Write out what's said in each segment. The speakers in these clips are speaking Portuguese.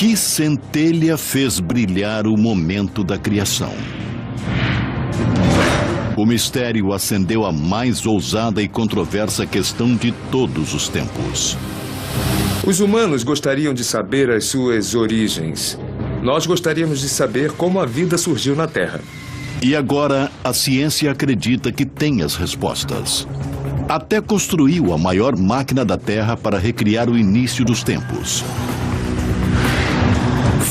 Que centelha fez brilhar o momento da criação? O mistério acendeu a mais ousada e controversa questão de todos os tempos. Os humanos gostariam de saber as suas origens. Nós gostaríamos de saber como a vida surgiu na Terra. E agora, a ciência acredita que tem as respostas. Até construiu a maior máquina da Terra para recriar o início dos tempos.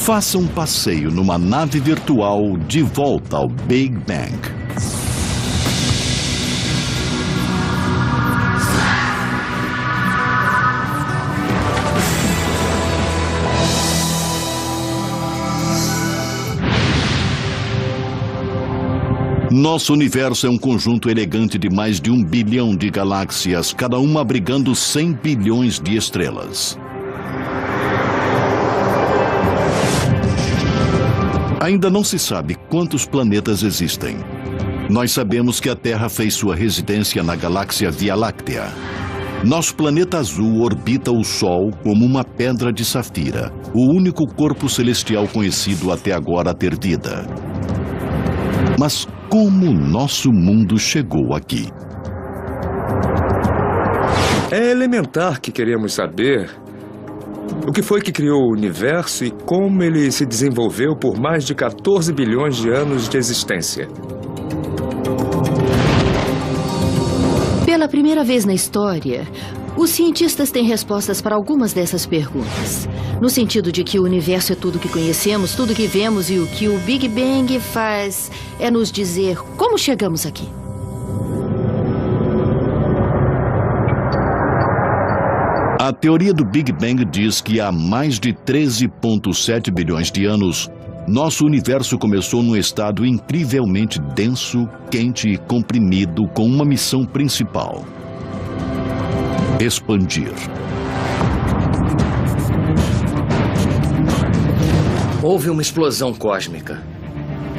Faça um passeio numa nave virtual de volta ao Big Bang. Nosso universo é um conjunto elegante de mais de 1 bilhão de galáxias, cada uma abrigando 100 bilhões de estrelas. Ainda não se sabe quantos planetas existem. Nós sabemos que a Terra fez sua residência na galáxia Via Láctea. Nosso planeta azul orbita o Sol como uma pedra de safira, o único corpo celestial conhecido até agora a ter vida. Mas como nosso mundo chegou aqui? É elementar que queremos saber o que foi que criou o universo e como ele se desenvolveu por mais de 14 bilhões de anos de existência. Pela primeira vez na história, os cientistas têm respostas para algumas dessas perguntas. No sentido de que o universo é tudo que conhecemos, tudo que vemos, e o que o Big Bang faz é nos dizer como chegamos aqui. A teoria do Big Bang diz que há mais de 13,7 bilhões de anos, nosso universo começou num estado incrivelmente denso, quente e comprimido, com uma missão principal: expandir. Houve uma explosão cósmica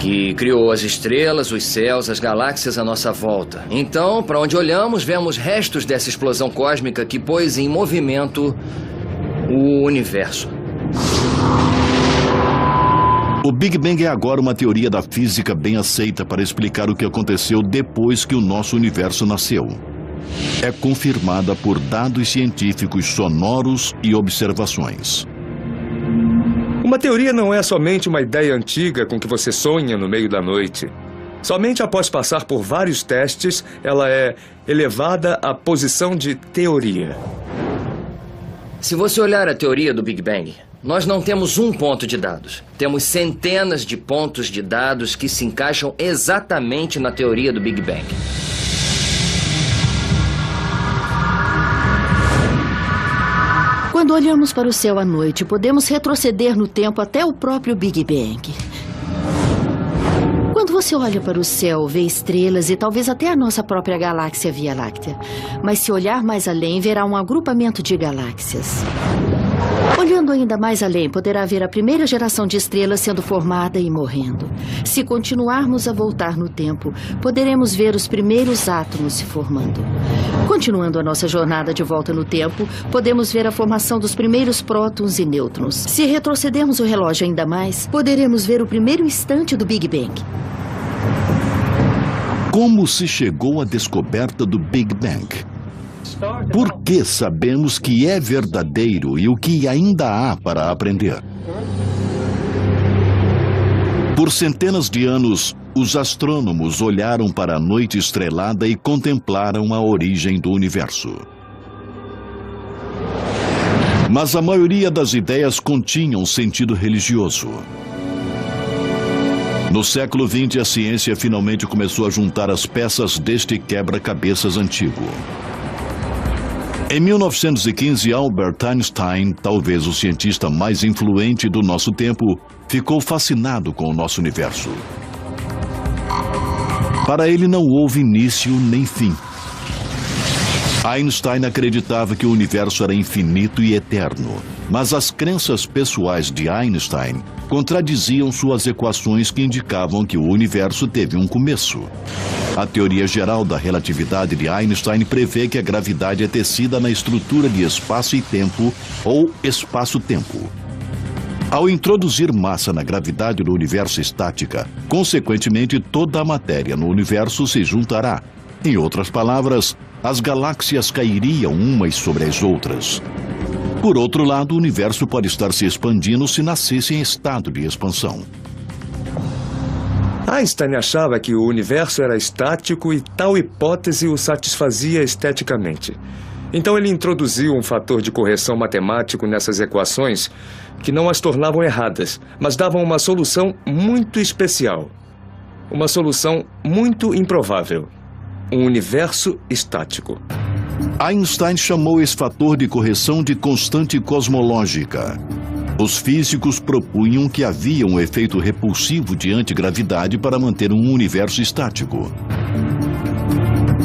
que criou as estrelas, os céus, as galáxias à nossa volta. Então, para onde olhamos, vemos restos dessa explosão cósmica que pôs em movimento o universo. O Big Bang é agora uma teoria da física bem aceita para explicar o que aconteceu depois que o nosso universo nasceu. É confirmada por dados científicos sonoros e observações. Uma teoria não é somente uma ideia antiga com que você sonha no meio da noite. Somente após passar por vários testes, ela é elevada à posição de teoria. Se você olhar a teoria do Big Bang, nós não temos um ponto de dados. Temos centenas de pontos de dados que se encaixam exatamente na teoria do Big Bang. Quando olhamos para o céu à noite, podemos retroceder no tempo até o próprio Big Bang. Quando você olha para o céu, vê estrelas e talvez até a nossa própria galáxia Via Láctea. Mas se olhar mais além, verá um agrupamento de galáxias. Olhando ainda mais além, poderá ver a primeira geração de estrelas sendo formada e morrendo. Se continuarmos a voltar no tempo, poderemos ver os primeiros átomos se formando. Continuando a nossa jornada de volta no tempo, podemos ver a formação dos primeiros prótons e nêutrons. Se retrocedermos o relógio ainda mais, poderemos ver o primeiro instante do Big Bang. Como se chegou à descoberta do Big Bang? Por que sabemos que é verdadeiro e o que ainda há para aprender? Por centenas de anos, os astrônomos olharam para a noite estrelada e contemplaram a origem do universo. Mas a maioria das ideias continham sentido religioso. No século XX, a ciência finalmente começou a juntar as peças deste quebra-cabeças antigo. Em 1915, Albert Einstein, talvez o cientista mais influente do nosso tempo, ficou fascinado com o nosso universo. Para ele não houve início nem fim. Einstein acreditava que o universo era infinito e eterno, mas as crenças pessoais de Einstein contradiziam suas equações que indicavam que o universo teve um começo. A teoria geral da relatividade de Einstein prevê que a gravidade é tecida na estrutura de espaço e tempo, ou espaço-tempo. Ao introduzir massa na gravidade do universo estática, consequentemente toda a matéria no universo se juntará. Em outras palavras, as galáxias cairiam umas sobre as outras. Por outro lado, o universo pode estar se expandindo se nascesse em estado de expansão. Einstein achava que o universo era estático e tal hipótese o satisfazia esteticamente. Então ele introduziu um fator de correção matemático nessas equações que não as tornavam erradas, mas davam uma solução muito especial. Uma solução muito improvável. Um universo estático. Einstein chamou esse fator de correção de constante cosmológica. Os físicos propunham que havia um efeito repulsivo de antigravidade para manter um universo estático.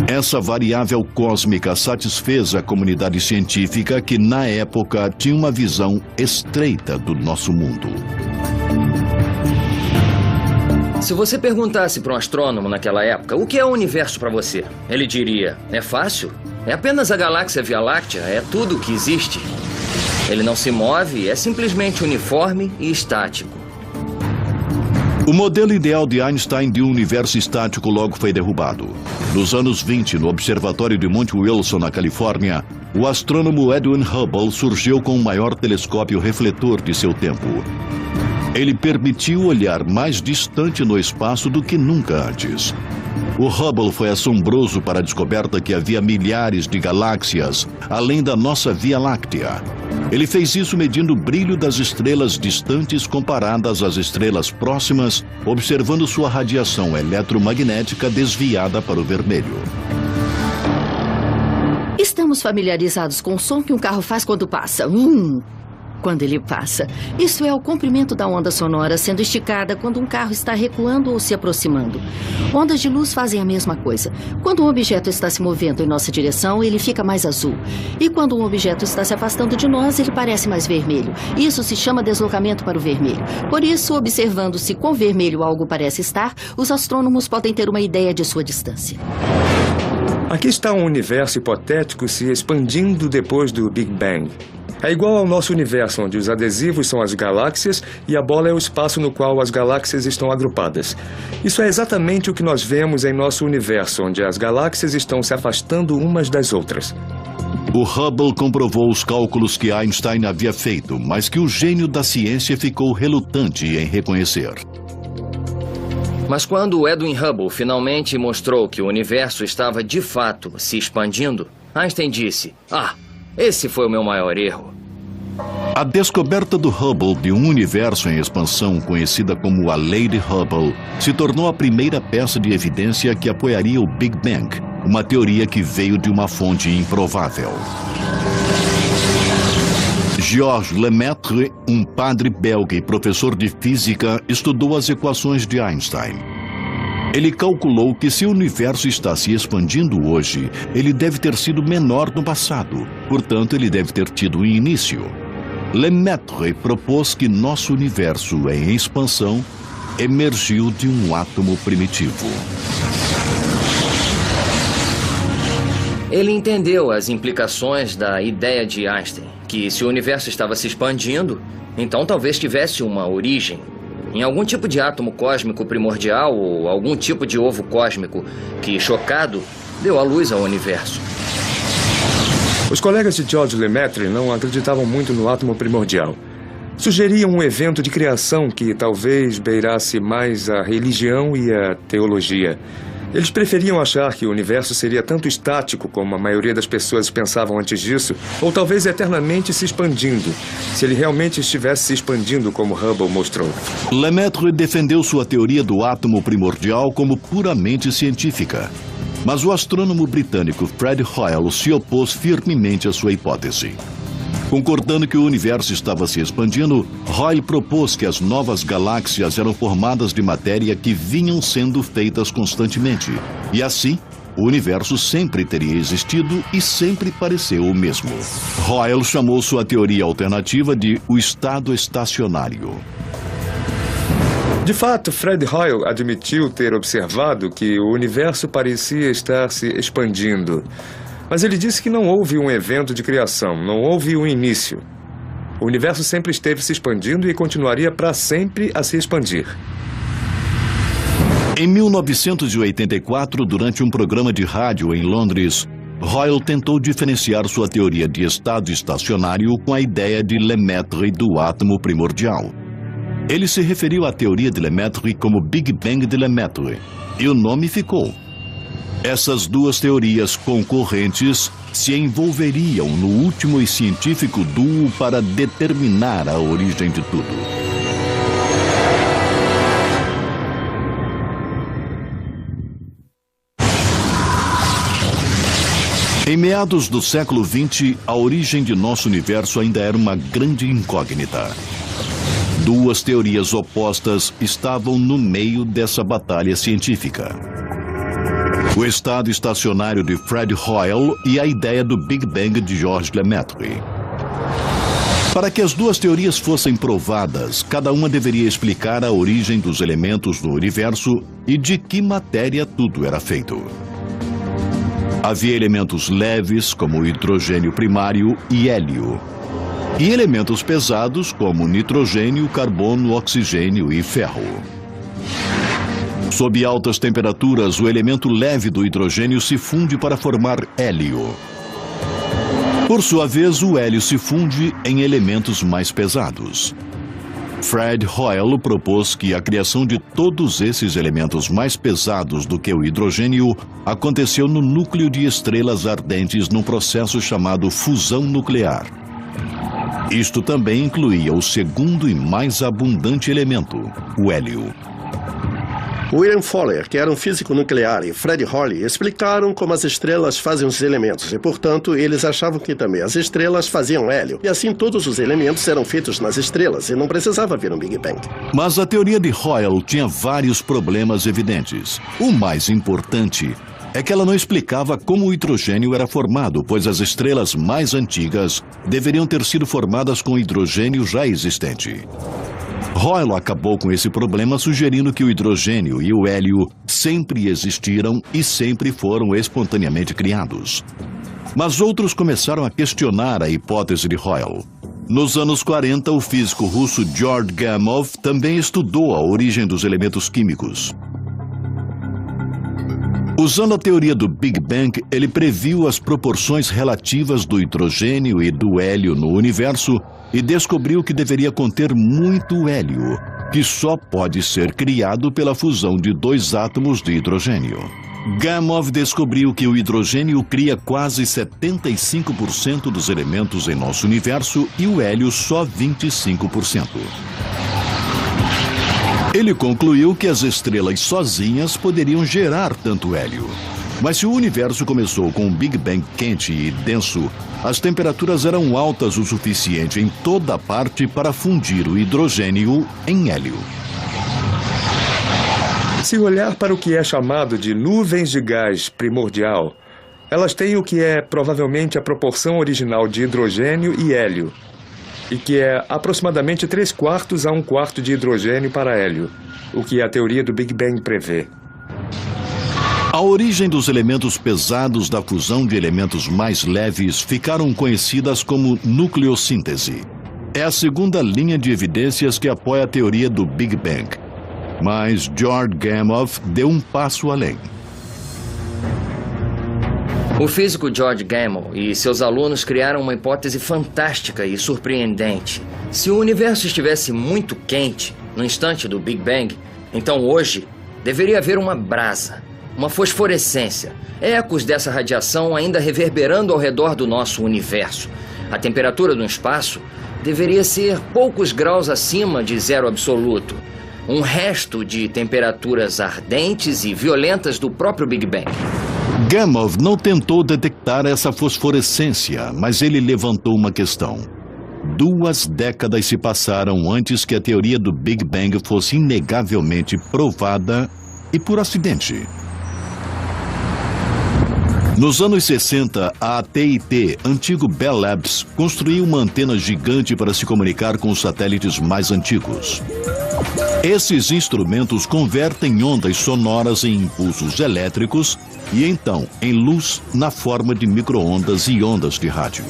Essa variável cósmica satisfez a comunidade científica que, na época, tinha uma visão estreita do nosso mundo. Se você perguntasse para um astrônomo naquela época o que é o universo para você, ele diria: é fácil, é apenas a galáxia Via Láctea, é tudo o que existe. Ele não se move, é simplesmente uniforme e estático. O modelo ideal de Einstein de um universo estático logo foi derrubado. Nos anos 20, no observatório de Monte Wilson, na Califórnia, o astrônomo Edwin Hubble surgiu com o maior telescópio refletor de seu tempo. Ele permitiu olhar mais distante no espaço do que nunca antes. O Hubble foi assombroso para a descoberta que havia milhares de galáxias, além da nossa Via Láctea. Ele fez isso medindo o brilho das estrelas distantes comparadas às estrelas próximas, observando sua radiação eletromagnética desviada para o vermelho. Estamos familiarizados com o som que um carro faz quando passa. Quando ele passa. Isso é o comprimento da onda sonora sendo esticada quando um carro está recuando ou se aproximando. Ondas de luz fazem a mesma coisa. Quando um objeto está se movendo em nossa direção, ele fica mais azul. E quando um objeto está se afastando de nós, ele parece mais vermelho. Isso se chama deslocamento para o vermelho. Por isso, observando se quão vermelho algo parece estar, os astrônomos podem ter uma ideia de sua distância. Aqui está um universo hipotético se expandindo depois do Big Bang. É igual ao nosso universo, onde os adesivos são as galáxias e a bola é o espaço no qual as galáxias estão agrupadas. Isso é exatamente o que nós vemos em nosso universo, onde as galáxias estão se afastando umas das outras. O Hubble comprovou os cálculos que Einstein havia feito, mas que o gênio da ciência ficou relutante em reconhecer. Mas quando Edwin Hubble finalmente mostrou que o universo estava de fato se expandindo, Einstein disse: esse foi o meu maior erro. A descoberta do Hubble de um universo em expansão, conhecida como a Lei de Hubble, se tornou a primeira peça de evidência que apoiaria o Big Bang, uma teoria que veio de uma fonte improvável. Georges Lemaitre, um padre belga e professor de física, estudou as equações de Einstein. Ele calculou que se o universo está se expandindo hoje, ele deve ter sido menor no passado. Portanto, ele deve ter tido um início. Lemaitre propôs que nosso universo em expansão emergiu de um átomo primitivo. Ele entendeu as implicações da ideia de Einstein, que se o universo estava se expandindo, então talvez tivesse uma origem em algum tipo de átomo cósmico primordial ou algum tipo de ovo cósmico que, chocado, deu à luz ao universo. Os colegas de Georges Lemaitre não acreditavam muito no átomo primordial. Sugeriam um evento de criação que talvez beirasse mais a religião e a teologia. Eles preferiam achar que o universo seria tanto estático como a maioria das pessoas pensavam antes disso, ou talvez eternamente se expandindo, se ele realmente estivesse se expandindo como Hubble mostrou. Lemaitre defendeu sua teoria do átomo primordial como puramente científica. Mas o astrônomo britânico Fred Hoyle se opôs firmemente à sua hipótese. Concordando que o universo estava se expandindo, Hoyle propôs que as novas galáxias eram formadas de matéria que vinham sendo feitas constantemente. E assim, o universo sempre teria existido e sempre pareceu o mesmo. Hoyle chamou sua teoria alternativa de o estado estacionário. De fato, Fred Hoyle admitiu ter observado que o universo parecia estar se expandindo. Mas ele disse que não houve um evento de criação, não houve um início. O universo sempre esteve se expandindo e continuaria para sempre a se expandir. Em 1984, durante um programa de rádio em Londres, Hoyle tentou diferenciar sua teoria de estado estacionário com a ideia de Lemaitre do átomo primordial. Ele se referiu à teoria de Lemaitre como Big Bang de Lemaitre, e o nome ficou. Essas duas teorias concorrentes se envolveriam no último e científico duo para determinar a origem de tudo. Em meados do século XX, a origem de nosso universo ainda era uma grande incógnita. Duas teorias opostas estavam no meio dessa batalha científica. O estado estacionário de Fred Hoyle e a ideia do Big Bang de Georges Lemaitre. Para que as duas teorias fossem provadas, cada uma deveria explicar a origem dos elementos no universo e de que matéria tudo era feito. Havia elementos leves, como o hidrogênio primário e hélio, e elementos pesados, como nitrogênio, carbono, oxigênio e ferro. Sob altas temperaturas, o elemento leve do hidrogênio se funde para formar hélio. Por sua vez, o hélio se funde em elementos mais pesados. Fred Hoyle propôs que a criação de todos esses elementos mais pesados do que o hidrogênio aconteceu no núcleo de estrelas ardentes num processo chamado fusão nuclear. Isto também incluía o segundo e mais abundante elemento, o hélio. William Fowler, que era um físico nuclear, e Fred Hoyle explicaram como as estrelas fazem os elementos e, portanto, eles achavam que também as estrelas faziam hélio. E assim todos os elementos eram feitos nas estrelas e não precisava haver um Big Bang. Mas a teoria de Hoyle tinha vários problemas evidentes. O mais importante é que ela não explicava como o hidrogênio era formado, pois as estrelas mais antigas deveriam ter sido formadas com hidrogênio já existente. Hoyle acabou com esse problema sugerindo que o hidrogênio e o hélio sempre existiram e sempre foram espontaneamente criados. Mas outros começaram a questionar a hipótese de Hoyle. Nos anos 40, o físico russo Georg Gamow também estudou a origem dos elementos químicos. Usando a teoria do Big Bang, ele previu as proporções relativas do hidrogênio e do hélio no universo e descobriu que deveria conter muito hélio, que só pode ser criado pela fusão de dois átomos de hidrogênio. Gamow descobriu que o hidrogênio cria quase 75% dos elementos em nosso universo e o hélio só 25%. Ele concluiu que as estrelas sozinhas poderiam gerar tanto hélio. Mas se o universo começou com um Big Bang quente e denso, as temperaturas eram altas o suficiente em toda parte para fundir o hidrogênio em hélio. Se olhar para o que é chamado de nuvens de gás primordial, elas têm o que é provavelmente a proporção original de hidrogênio e hélio, e que é aproximadamente 3/4 a 1/4 de hidrogênio para hélio, o que a teoria do Big Bang prevê. A origem dos elementos pesados da fusão de elementos mais leves ficaram conhecidas como nucleossíntese. É a segunda linha de evidências que apoia a teoria do Big Bang. Mas Georg Gamow deu um passo além. O físico George Gamow e seus alunos criaram uma hipótese fantástica e surpreendente. Se o universo estivesse muito quente no instante do Big Bang, então hoje deveria haver uma brasa, uma fosforescência, ecos dessa radiação ainda reverberando ao redor do nosso universo. A temperatura do espaço deveria ser poucos graus acima de zero absoluto. Um resto de temperaturas ardentes e violentas do próprio Big Bang. Gamow não tentou detectar essa fosforescência, mas ele levantou uma questão. 2 décadas se passaram antes que a teoria do Big Bang fosse inegavelmente provada e por acidente. Nos anos 60, a AT&T, antigo Bell Labs, construiu uma antena gigante para se comunicar com os satélites mais antigos. Esses instrumentos convertem ondas sonoras em impulsos elétricos e então em luz na forma de micro-ondas e ondas de rádio.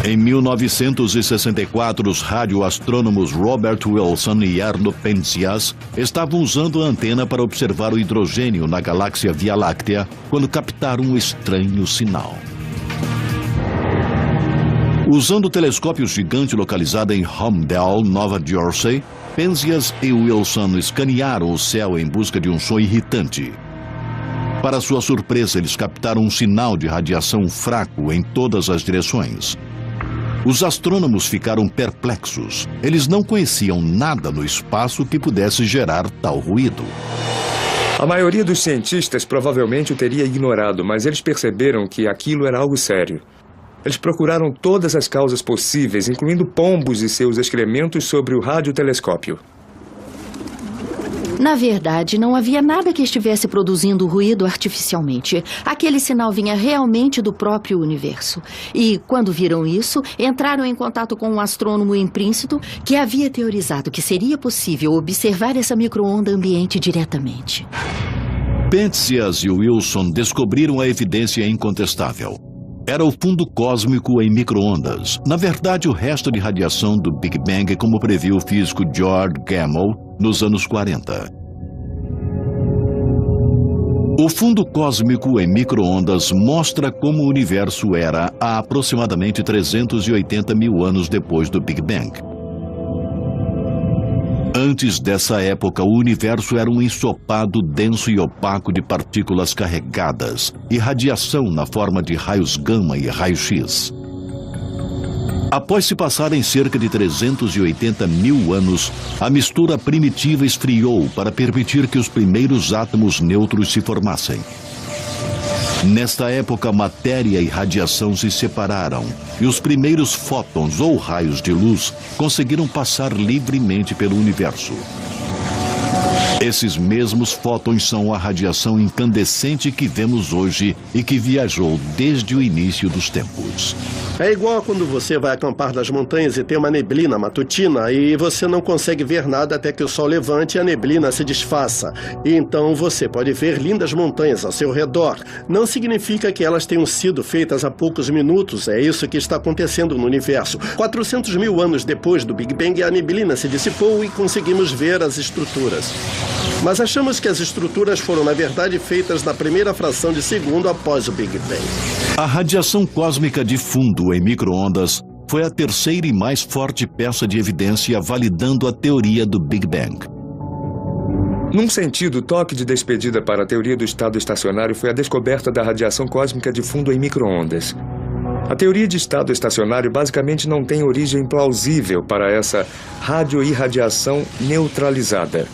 Em 1964, os radioastrônomos Robert Wilson e Arno Penzias estavam usando a antena para observar o hidrogênio na galáxia Via Láctea quando captaram um estranho sinal. Usando o telescópio gigante localizado em Holmdel, Nova Jersey, Penzias e Wilson escanearam o céu em busca de um som irritante. Para sua surpresa, eles captaram um sinal de radiação fraco em todas as direções. Os astrônomos ficaram perplexos. Eles não conheciam nada no espaço que pudesse gerar tal ruído. A maioria dos cientistas provavelmente o teria ignorado, mas eles perceberam que aquilo era algo sério. Eles procuraram todas as causas possíveis, incluindo pombos e seus excrementos sobre o radiotelescópio. Na verdade, não havia nada que estivesse produzindo ruído artificialmente. Aquele sinal vinha realmente do próprio universo. E, quando viram isso, entraram em contato com um astrônomo em Princeton que havia teorizado que seria possível observar essa micro-onda ambiente diretamente. Penzias e Wilson descobriram a evidência incontestável. Era o fundo cósmico em micro-ondas. Na verdade, o resto de radiação do Big Bang, como previu o físico George Gamow nos anos 40. O fundo cósmico em micro-ondas mostra como o universo era há aproximadamente 380 mil anos depois do Big Bang. Antes dessa época, o universo era um ensopado denso e opaco de partículas carregadas e radiação na forma de raios gama e raio-x. Após se passarem cerca de 380 mil anos, a mistura primitiva esfriou para permitir que os primeiros átomos neutros se formassem. Nesta época, matéria e radiação se separaram e os primeiros fótons ou raios de luz conseguiram passar livremente pelo universo. Esses mesmos fótons são a radiação incandescente que vemos hoje e que viajou desde o início dos tempos. É igual a quando você vai acampar nas montanhas e tem uma neblina matutina e você não consegue ver nada até que o sol levante e a neblina se desfaça. E então você pode ver lindas montanhas ao seu redor. Não significa que elas tenham sido feitas há poucos minutos. É isso que está acontecendo no universo. 400 mil anos depois do Big Bang, a neblina se dissipou e conseguimos ver as estruturas. Mas achamos que as estruturas foram, na verdade, feitas na primeira fração de segundo após o Big Bang. A radiação cósmica de fundo em micro-ondas foi a terceira e mais forte peça de evidência validando a teoria do Big Bang. Num sentido, o toque de despedida para a teoria do estado estacionário foi a descoberta da radiação cósmica de fundo em micro-ondas. A teoria de estado estacionário basicamente não tem origem plausível para essa radioirradiação neutralizada.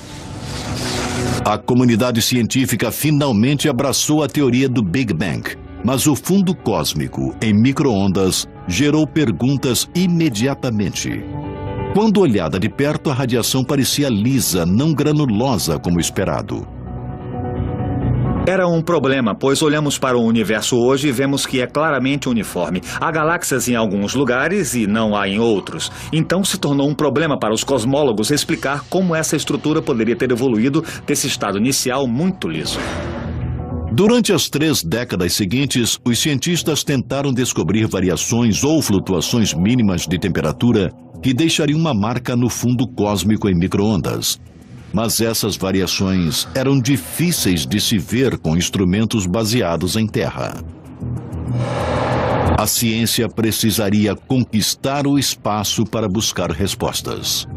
A comunidade científica finalmente abraçou a teoria do Big Bang, mas o fundo cósmico em micro-ondas gerou perguntas imediatamente. Quando olhada de perto, a radiação parecia lisa, não granulosa como esperado. Era um problema, pois olhamos para o universo hoje e vemos que é claramente uniforme. Há galáxias em alguns lugares e não há em outros. Então se tornou um problema para os cosmólogos explicar como essa estrutura poderia ter evoluído desse estado inicial muito liso. Durante as 3 décadas seguintes, os cientistas tentaram descobrir variações ou flutuações mínimas de temperatura que deixariam uma marca no fundo cósmico em micro-ondas. Mas essas variações eram difíceis de se ver com instrumentos baseados em terra. A ciência precisaria conquistar o espaço para buscar respostas.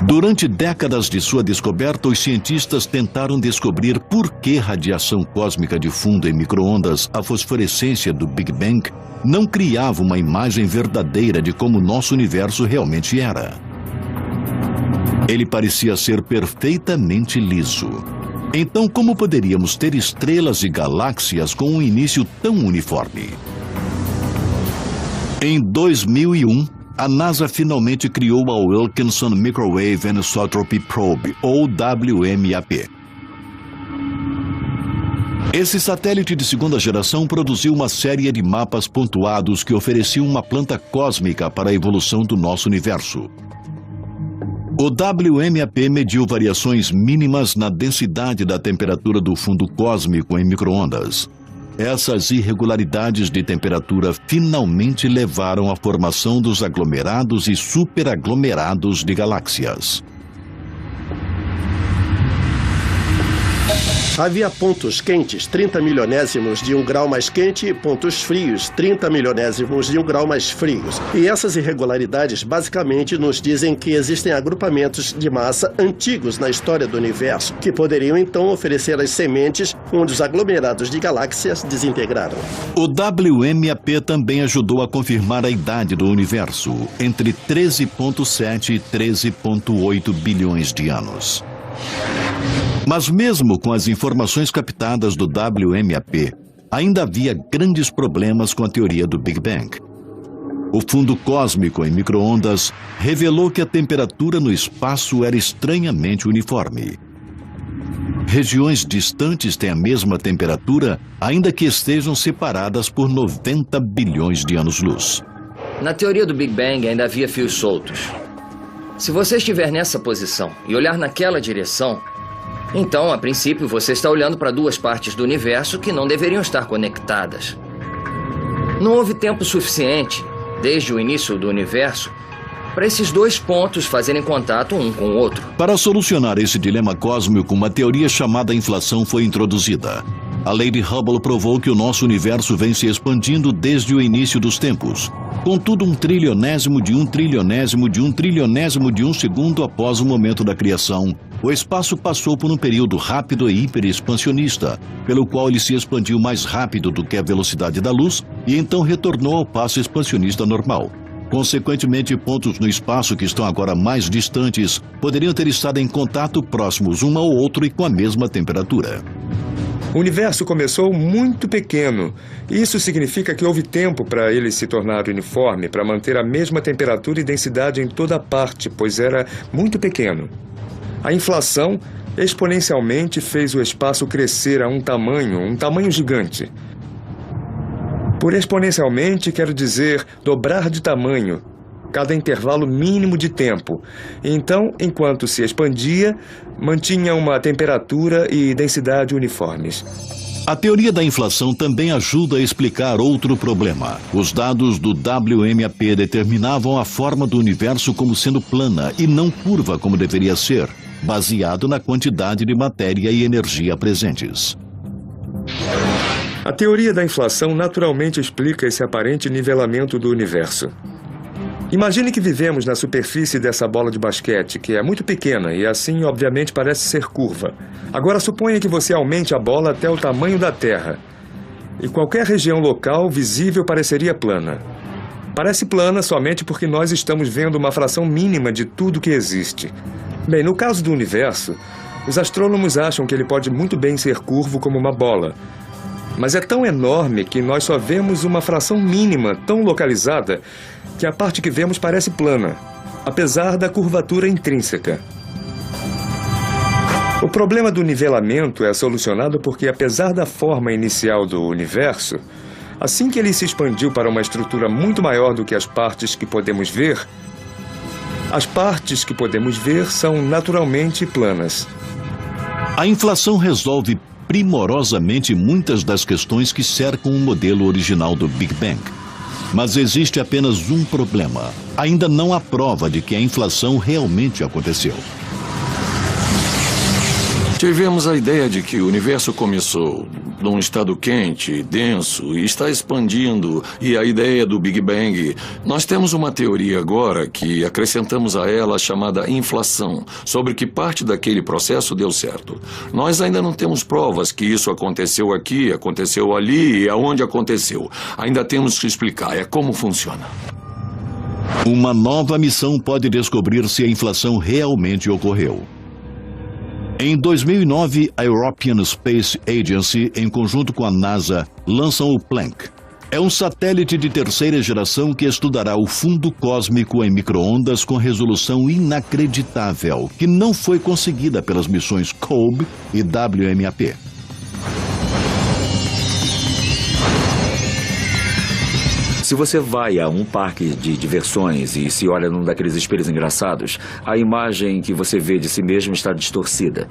Durante décadas de sua descoberta, os cientistas tentaram descobrir por que radiação cósmica de fundo em micro-ondas, a fosforescência do Big Bang, não criava uma imagem verdadeira de como nosso universo realmente era. Ele parecia ser perfeitamente liso. Então, como poderíamos ter estrelas e galáxias com um início tão uniforme? Em 2001, a NASA finalmente criou a Wilkinson Microwave Anisotropy Probe, ou WMAP. Esse satélite de segunda geração produziu uma série de mapas pontuados que ofereciam uma planta cósmica para a evolução do nosso universo. O WMAP mediu variações mínimas na densidade da temperatura do fundo cósmico em micro-ondas. Essas irregularidades de temperatura finalmente levaram à formação dos aglomerados e superaglomerados de galáxias. Havia pontos quentes 30 milionésimos de 1 grau mais quente e pontos frios 30 milionésimos de 1 grau mais frios. E essas irregularidades basicamente nos dizem que existem agrupamentos de massa antigos na história do universo, que poderiam então oferecer as sementes onde os aglomerados de galáxias desintegraram. O WMAP também ajudou a confirmar a idade do universo, entre 13,7 e 13,8 bilhões de anos. Mas mesmo com as informações captadas do WMAP, ainda havia grandes problemas com a teoria do Big Bang. O fundo cósmico em micro-ondas revelou que a temperatura no espaço era estranhamente uniforme. Regiões distantes têm a mesma temperatura, ainda que estejam separadas por 90 bilhões de anos-luz. Na teoria do Big Bang ainda havia fios soltos. Se você estiver nessa posição e olhar naquela direção, então, a princípio, você está olhando para duas partes do universo que não deveriam estar conectadas. Não houve tempo suficiente, desde o início do universo, para esses dois pontos fazerem contato um com o outro. Para solucionar esse dilema cósmico, uma teoria chamada inflação foi introduzida. A lei de Hubble provou que o nosso universo vem se expandindo desde o início dos tempos. Contudo, 1/trilionésimo de 1/trilionésimo de 1/trilionésimo de 1 segundo após o momento da criação, o espaço passou por um período rápido e hiperexpansionista, pelo qual ele se expandiu mais rápido do que a velocidade da luz e então retornou ao passo expansionista normal. Consequentemente, pontos no espaço que estão agora mais distantes poderiam ter estado em contato próximos um ao outro e com a mesma temperatura. O universo começou muito pequeno. Isso significa que houve tempo para ele se tornar uniforme, para manter a mesma temperatura e densidade em toda parte, pois era muito pequeno. A inflação exponencialmente fez o espaço crescer a um tamanho gigante. Por exponencialmente, quero dizer dobrar de tamanho, cada intervalo mínimo de tempo. Então, enquanto se expandia, mantinha uma temperatura e densidade uniformes. A teoria da inflação também ajuda a explicar outro problema. Os dados do WMAP determinavam a forma do universo como sendo plana e não curva como deveria ser, baseado na quantidade de matéria e energia presentes. A teoria da inflação naturalmente explica esse aparente nivelamento do universo. Imagine que vivemos na superfície dessa bola de basquete, que é muito pequena e assim, obviamente, parece ser curva. Agora suponha que você aumente a bola até o tamanho da Terra. E qualquer região local visível pareceria plana. Parece plana somente porque nós estamos vendo uma fração mínima de tudo que existe. Bem, no caso do universo, os astrônomos acham que ele pode muito bem ser curvo como uma bola. Mas é tão enorme que nós só vemos uma fração mínima, tão localizada, que a parte que vemos parece plana, apesar da curvatura intrínseca. O problema do nivelamento é solucionado porque, apesar da forma inicial do universo, assim que ele se expandiu para uma estrutura muito maior do que as partes que podemos ver, as partes que podemos ver são naturalmente planas. A inflação resolve primorosamente muitas das questões que cercam o modelo original do Big Bang. Mas existe apenas um problema. Ainda não há prova de que a inflação realmente aconteceu. Tivemos a ideia de que o universo começou num estado quente, denso e está expandindo, e a ideia do Big Bang. Nós temos uma teoria agora que acrescentamos a ela chamada inflação, sobre que parte daquele processo deu certo. Nós ainda não temos provas que isso aconteceu aqui, aconteceu ali e aonde aconteceu. Ainda temos que explicar, é como funciona. Uma nova missão pode descobrir se a inflação realmente ocorreu. Em 2009, a European Space Agency, em conjunto com a NASA, lançam o Planck. É um satélite de terceira geração que estudará o fundo cósmico em micro-ondas com resolução inacreditável, que não foi conseguida pelas missões COBE e WMAP. Se você vai a um parque de diversões e se olha num daqueles espelhos engraçados, a imagem que você vê de si mesmo está distorcida.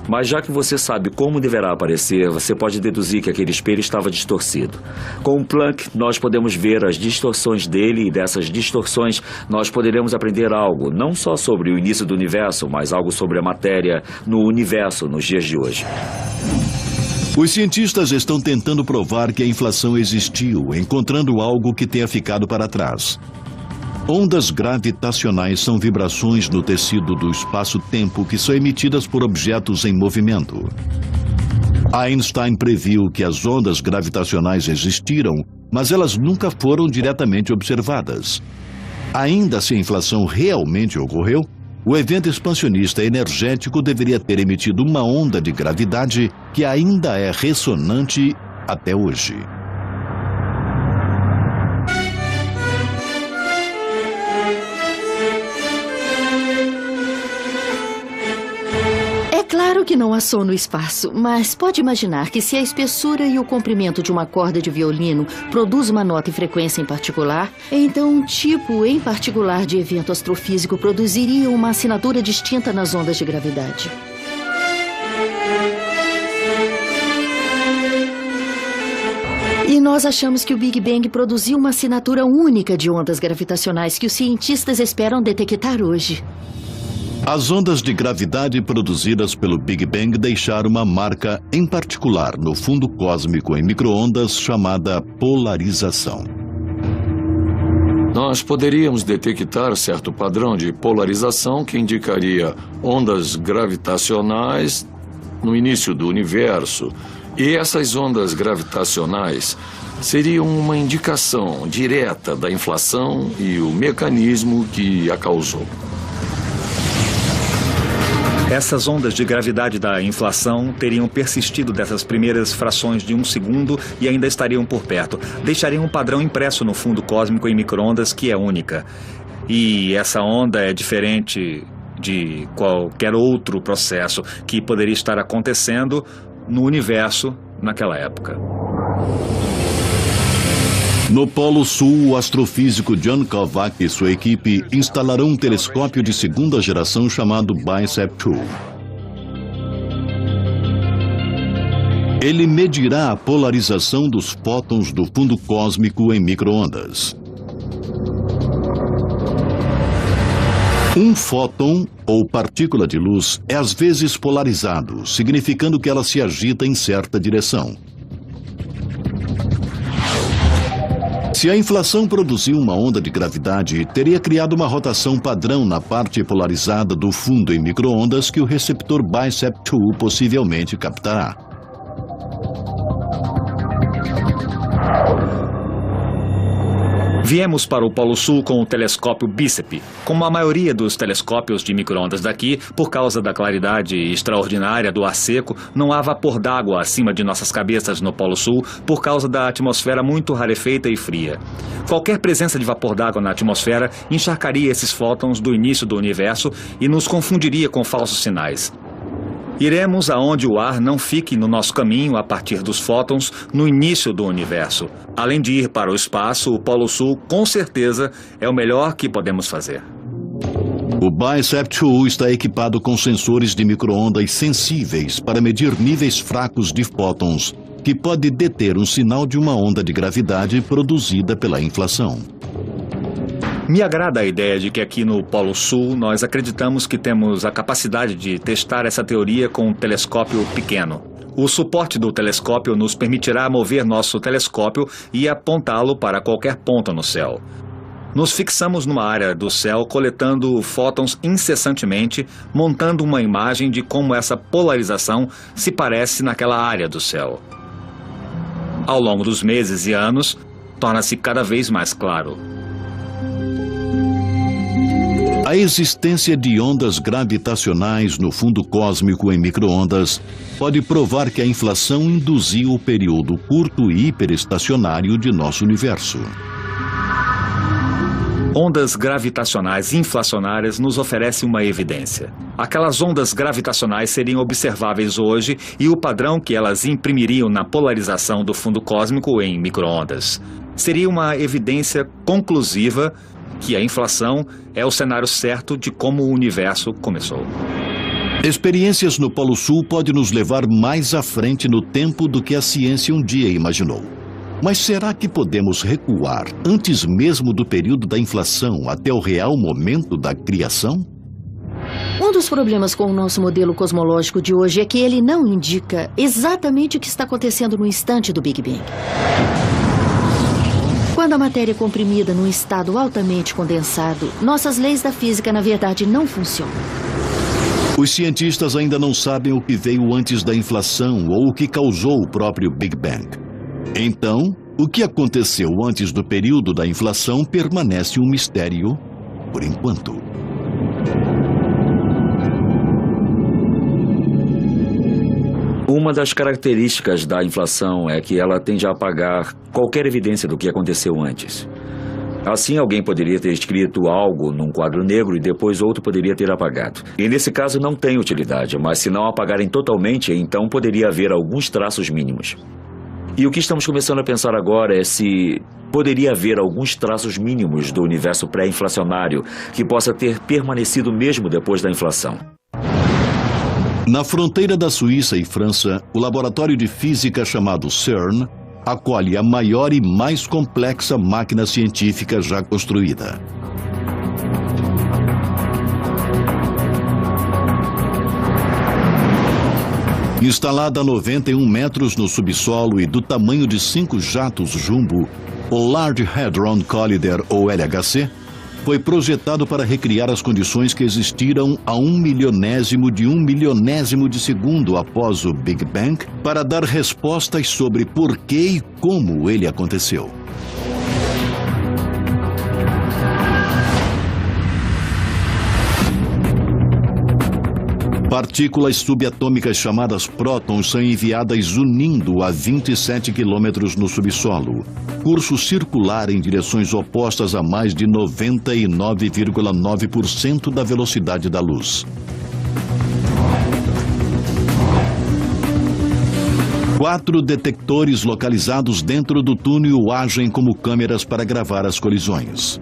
Mas já que você sabe como deverá aparecer, você pode deduzir que aquele espelho estava distorcido. Com o Planck, nós podemos ver as distorções dele e dessas distorções nós poderemos aprender algo, não só sobre o início do universo, mas algo sobre a matéria no universo nos dias de hoje. Os cientistas estão tentando provar que a inflação existiu, encontrando algo que tenha ficado para trás. Ondas gravitacionais são vibrações no tecido do espaço-tempo que são emitidas por objetos em movimento. Einstein previu que as ondas gravitacionais existiram, mas elas nunca foram diretamente observadas. Ainda se a inflação realmente ocorreu, o evento expansionista energético deveria ter emitido uma onda de gravidade que ainda é ressonante até hoje. É claro que não há som no espaço, mas pode imaginar que se a espessura e o comprimento de uma corda de violino produz uma nota e frequência em particular, então um tipo em particular de evento astrofísico produziria uma assinatura distinta nas ondas de gravidade. E nós achamos que o Big Bang produziu uma assinatura única de ondas gravitacionais que os cientistas esperam detectar hoje. As ondas de gravidade produzidas pelo Big Bang deixaram uma marca em particular no fundo cósmico em micro-ondas chamada polarização. Nós poderíamos detectar certo padrão de polarização que indicaria ondas gravitacionais no início do universo. E essas ondas gravitacionais seriam uma indicação direta da inflação e o mecanismo que a causou. Essas ondas de gravidade da inflação teriam persistido dessas primeiras frações de um segundo e ainda estariam por perto. Deixariam um padrão impresso no fundo cósmico em micro-ondas que é única. E essa onda é diferente de qualquer outro processo que poderia estar acontecendo no universo naquela época. No Polo Sul, o astrofísico John Kovac e sua equipe instalarão um telescópio de segunda geração chamado BICEP-2. Ele medirá a polarização dos fótons do fundo cósmico em micro-ondas. Um fóton, ou partícula de luz, é às vezes polarizado, significando que ela se agita em certa direção. Se a inflação produziu uma onda de gravidade, teria criado uma rotação padrão na parte polarizada do fundo em micro-ondas que o receptor BICEP-2 possivelmente captará. Viemos para o Polo Sul com o telescópio BICEP. Como a maioria dos telescópios de micro-ondas daqui, por causa da claridade extraordinária do ar seco, não há vapor d'água acima de nossas cabeças no Polo Sul por causa da atmosfera muito rarefeita e fria. Qualquer presença de vapor d'água na atmosfera encharcaria esses fótons do início do universo e nos confundiria com falsos sinais. Iremos aonde o ar não fique no nosso caminho a partir dos fótons no início do universo. Além de ir para o espaço, o Polo Sul, com certeza, é o melhor que podemos fazer. O BICEP-2 está equipado com sensores de micro-ondas sensíveis para medir níveis fracos de fótons, que pode deter um sinal de uma onda de gravidade produzida pela inflação. Me agrada a ideia de que aqui no Polo Sul nós acreditamos que temos a capacidade de testar essa teoria com um telescópio pequeno. O suporte do telescópio nos permitirá mover nosso telescópio e apontá-lo para qualquer ponto no céu. Nos fixamos numa área do céu coletando fótons incessantemente, montando uma imagem de como essa polarização se parece naquela área do céu. Ao longo dos meses e anos, torna-se cada vez mais claro. A existência de ondas gravitacionais no fundo cósmico em micro-ondas pode provar que a inflação induziu o período curto e hiperestacionário de nosso universo. Ondas gravitacionais inflacionárias nos oferecem uma evidência. Aquelas ondas gravitacionais seriam observáveis hoje e o padrão que elas imprimiriam na polarização do fundo cósmico em micro-ondas seria uma evidência conclusiva que a inflação é o cenário certo de como o universo começou. Experiências no Polo Sul podem nos levar mais à frente no tempo do que a ciência um dia imaginou. Mas será que podemos recuar antes mesmo do período da inflação até o real momento da criação? Um dos problemas com o nosso modelo cosmológico de hoje é que ele não indica exatamente o que está acontecendo no instante do Big Bang. Quando a matéria é comprimida num estado altamente condensado, nossas leis da física, na verdade, não funcionam. Os cientistas ainda não sabem o que veio antes da inflação ou o que causou o próprio Big Bang. Então, o que aconteceu antes do período da inflação permanece um mistério por enquanto. Uma das características da inflação é que ela tende a apagar qualquer evidência do que aconteceu antes. Assim, alguém poderia ter escrito algo num quadro negro e depois outro poderia ter apagado. E nesse caso não tem utilidade, mas se não apagarem totalmente, então poderia haver alguns traços mínimos. E o que estamos começando a pensar agora é se poderia haver alguns traços mínimos do universo pré-inflacionário que possa ter permanecido mesmo depois da inflação. Na fronteira da Suíça e França, o laboratório de física chamado CERN acolhe a maior e mais complexa máquina científica já construída. Instalada a 91 metros no subsolo e do tamanho de 5 jatos jumbo, o Large Hadron Collider, ou LHC, foi projetado para recriar as condições que existiram a 1 milionésimo de segundo após o Big Bang, para dar respostas sobre por que e como ele aconteceu. Partículas subatômicas chamadas prótons são enviadas unindo a 27 quilômetros no subsolo, curso circular em direções opostas a mais de 99,9% da velocidade da luz. 4 detectores localizados dentro do túnel agem como câmeras para gravar as colisões.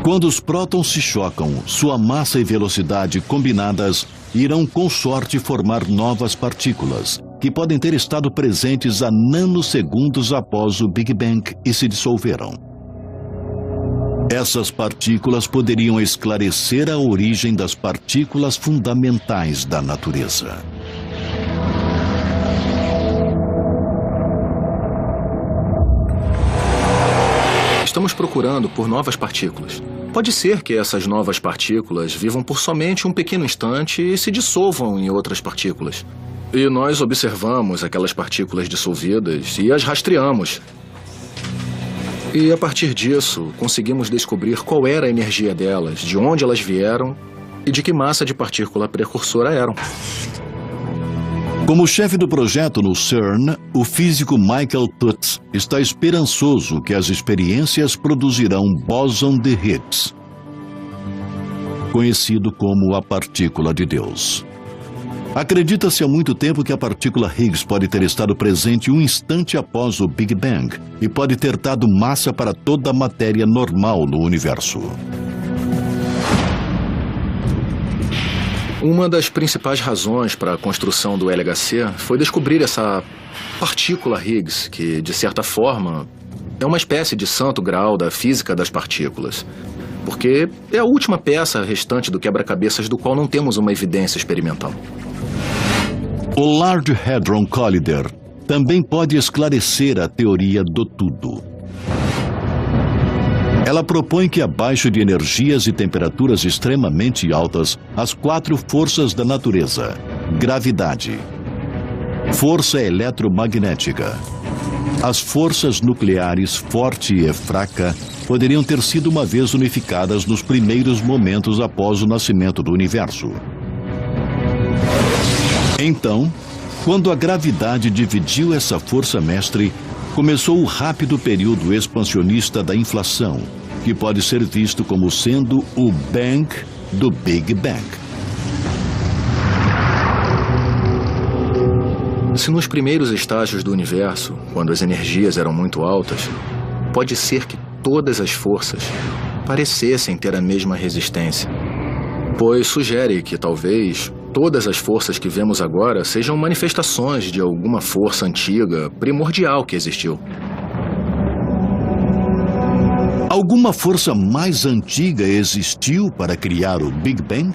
Quando os prótons se chocam, sua massa e velocidade combinadas irão com sorte formar novas partículas, que podem ter estado presentes a nanosegundos após o Big Bang e se dissolveram. Essas partículas poderiam esclarecer a origem das partículas fundamentais da natureza. Estamos procurando por novas partículas. Pode ser que essas novas partículas vivam por somente um pequeno instante e se dissolvam em outras partículas. E nós observamos aquelas partículas dissolvidas e as rastreamos. E a partir disso, conseguimos descobrir qual era a energia delas, de onde elas vieram e de que massa de partícula precursora eram. Como chefe do projeto no CERN, o físico Michael Tutz está esperançoso que as experiências produzirão bóson de Higgs, conhecido como a partícula de Deus. Acredita-se há muito tempo que a partícula Higgs pode ter estado presente um instante após o Big Bang e pode ter dado massa para toda a matéria normal no universo. Uma das principais razões para a construção do LHC foi descobrir essa partícula Higgs, que, de certa forma, é uma espécie de santo graal da física das partículas, porque é a última peça restante do quebra-cabeças do qual não temos uma evidência experimental. O Large Hadron Collider também pode esclarecer a teoria do tudo. Ela propõe que abaixo de energias e temperaturas extremamente altas, as 4 forças da natureza: gravidade, força eletromagnética, as forças nucleares forte e fraca poderiam ter sido uma vez unificadas nos primeiros momentos após o nascimento do universo. Então, quando a gravidade dividiu essa força mestre, começou o rápido período expansionista da inflação, que pode ser visto como sendo o Bang do Big Bang. Se nos primeiros estágios do universo, quando as energias eram muito altas, pode ser que todas as forças parecessem ter a mesma resistência, pois sugere que talvez todas as forças que vemos agora sejam manifestações de alguma força antiga, primordial que existiu. Alguma força mais antiga existiu para criar o Big Bang?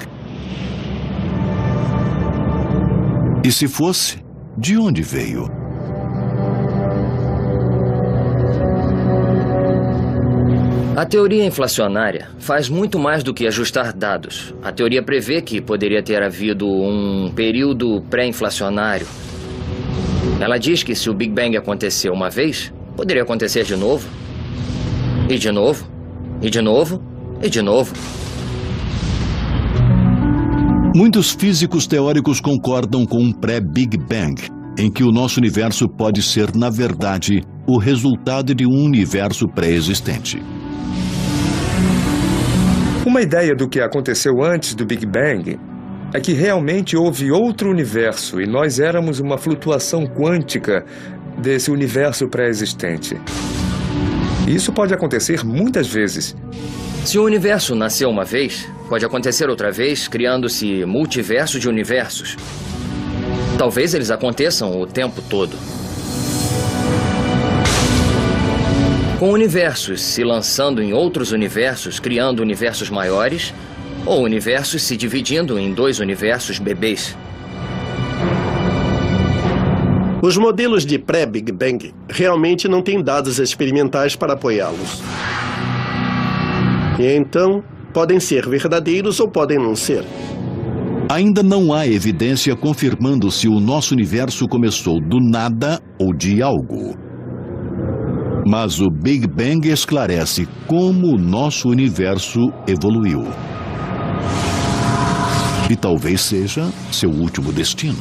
E se fosse, de onde veio? A teoria inflacionária faz muito mais do que ajustar dados. A teoria prevê que poderia ter havido um período pré-inflacionário. Ela diz que se o Big Bang aconteceu uma vez, poderia acontecer de novo. E de novo, e de novo, e de novo. Muitos físicos teóricos concordam com um pré-Big Bang, em que o nosso universo pode ser, na verdade, o resultado de um universo pré-existente. Uma ideia do que aconteceu antes do Big Bang é que realmente houve outro universo e nós éramos uma flutuação quântica desse universo pré-existente. Isso pode acontecer muitas vezes. Se o universo nasceu uma vez, pode acontecer outra vez, criando-se multiverso de universos. Talvez eles aconteçam o tempo todo. Com universos se lançando em outros universos, criando universos maiores, ou universos se dividindo em dois universos bebês. Os modelos de pré-Big Bang realmente não têm dados experimentais para apoiá-los. E então, podem ser verdadeiros ou podem não ser. Ainda não há evidência confirmando se o nosso universo começou do nada ou de algo. Mas o Big Bang esclarece como o nosso universo evoluiu. E talvez seja seu último destino.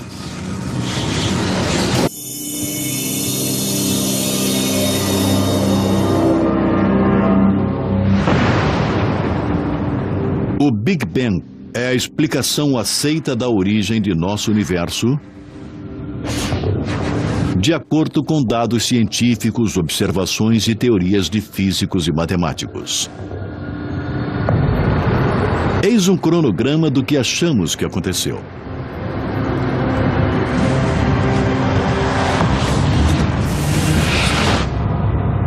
O Big Bang é a explicação aceita da origem de nosso universo, de acordo com dados científicos, observações e teorias de físicos e matemáticos. Eis um cronograma do que achamos que aconteceu.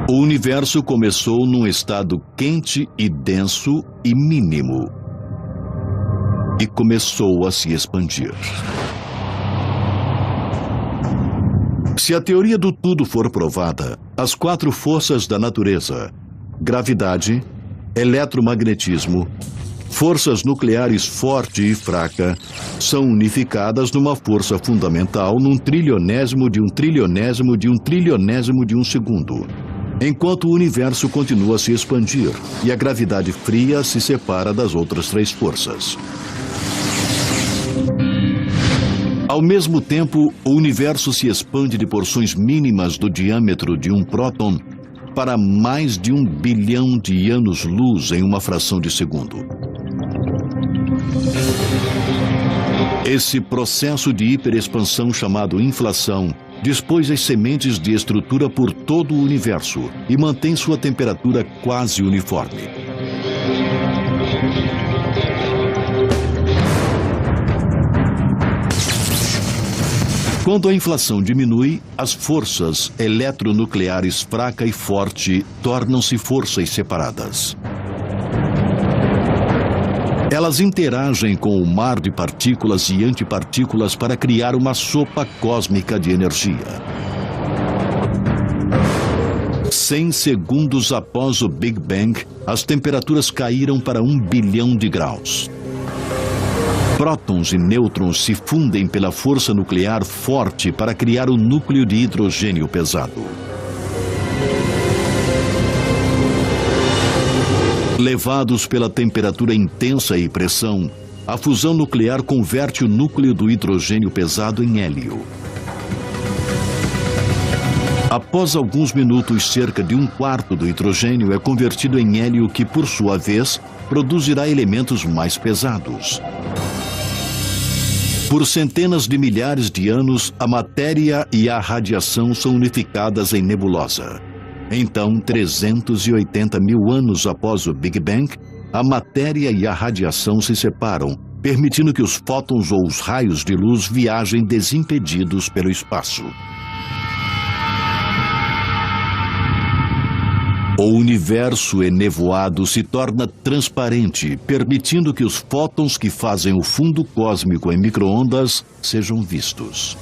O universo começou num estado quente e denso e mínimo, e começou a se expandir. Se a teoria do tudo for provada, as quatro forças da natureza, gravidade, eletromagnetismo, forças nucleares forte e fraca, são unificadas numa força fundamental num trilionésimo de um trilionésimo de um trilionésimo de um segundo, enquanto o universo continua a se expandir e a gravidade fria se separa das outras três forças. Ao mesmo tempo, o universo se expande de porções mínimas do diâmetro de um próton para mais de 1 bilhão de anos-luz em uma fração de segundo. Esse processo de hiperexpansão chamado inflação dispôs as sementes de estrutura por todo o universo e mantém sua temperatura quase uniforme. Quando a inflação diminui, as forças eletronucleares fraca e forte tornam-se forças separadas. Elas interagem com o mar de partículas e antipartículas para criar uma sopa cósmica de energia. 100 segundos após o Big Bang, as temperaturas caíram para 1 bilhão de graus. Prótons e nêutrons se fundem pela força nuclear forte para criar o núcleo de hidrogênio pesado. Levados pela temperatura intensa e pressão, a fusão nuclear converte o núcleo do hidrogênio pesado em hélio. Após alguns minutos, cerca de 1/4 do hidrogênio é convertido em hélio que, por sua vez, produzirá elementos mais pesados. Por centenas de milhares de anos, a matéria e a radiação são unificadas em nebulosa. Então, 380 mil anos após o Big Bang, a matéria e a radiação se separam, permitindo que os fótons ou os raios de luz viajem desimpedidos pelo espaço. O universo enevoado se torna transparente, permitindo que os fótons que fazem o fundo cósmico em micro-ondas sejam vistos.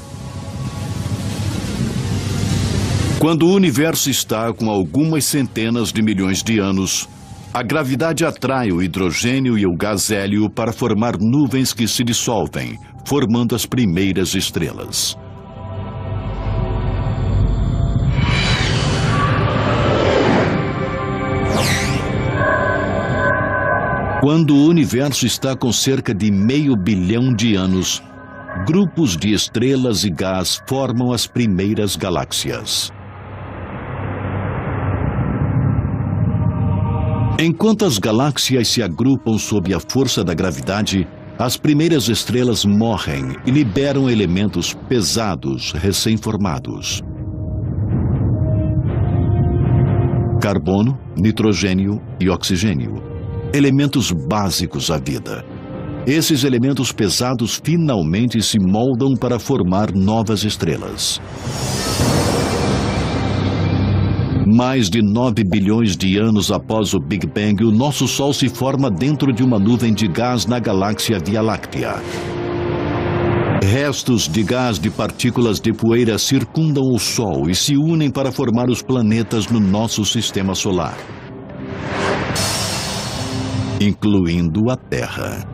Quando o universo está com algumas centenas de milhões de anos, a gravidade atrai o hidrogênio e o gás hélio para formar nuvens que se dissolvem, formando as primeiras estrelas. Quando o universo está com cerca de 500 bilhão de anos, grupos de estrelas e gás formam as primeiras galáxias. Enquanto as galáxias se agrupam sob a força da gravidade, as primeiras estrelas morrem e liberam elementos pesados recém-formados. Carbono, nitrogênio e oxigênio. Elementos básicos à vida. Esses elementos pesados finalmente se moldam para formar novas estrelas. Mais de 9 bilhões de anos após o Big Bang, o nosso Sol se forma dentro de uma nuvem de gás na galáxia Via Láctea. Restos de gás de partículas de poeira circundam o Sol e se unem para formar os planetas no nosso sistema solar, incluindo a Terra.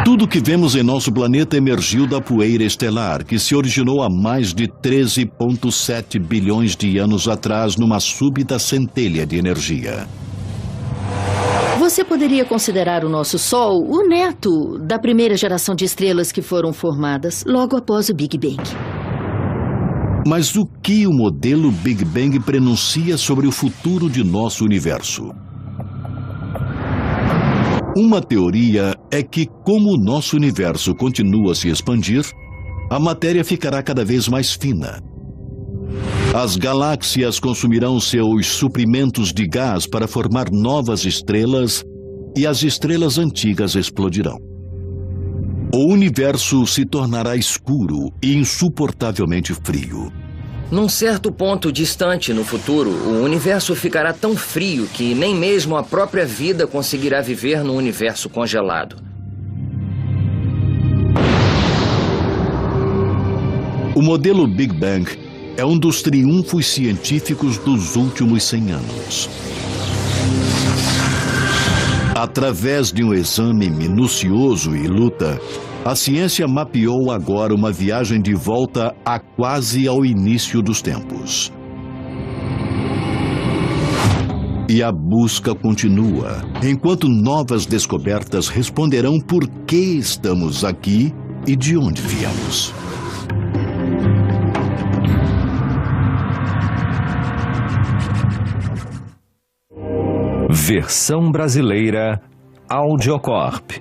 Tudo que vemos em nosso planeta emergiu da poeira estelar, que se originou há mais de 13,7 bilhões de anos atrás numa súbita centelha de energia. Você poderia considerar o nosso Sol o neto da primeira geração de estrelas que foram formadas logo após o Big Bang. Mas o que o modelo Big Bang prenuncia sobre o futuro de nosso universo? Uma teoria é que, como o nosso universo continua a se expandir, a matéria ficará cada vez mais fina. As galáxias consumirão seus suprimentos de gás para formar novas estrelas e as estrelas antigas explodirão. O universo se tornará escuro e insuportavelmente frio. Num certo ponto distante no futuro, o universo ficará tão frio que nem mesmo a própria vida conseguirá viver num universo congelado. O modelo Big Bang é um dos triunfos científicos dos últimos 100 anos. Através de um exame minucioso e luta, a ciência mapeou agora uma viagem de volta a quase ao início dos tempos. E a busca continua, enquanto novas descobertas responderão por que estamos aqui e de onde viemos. Versão brasileira Audiocorp.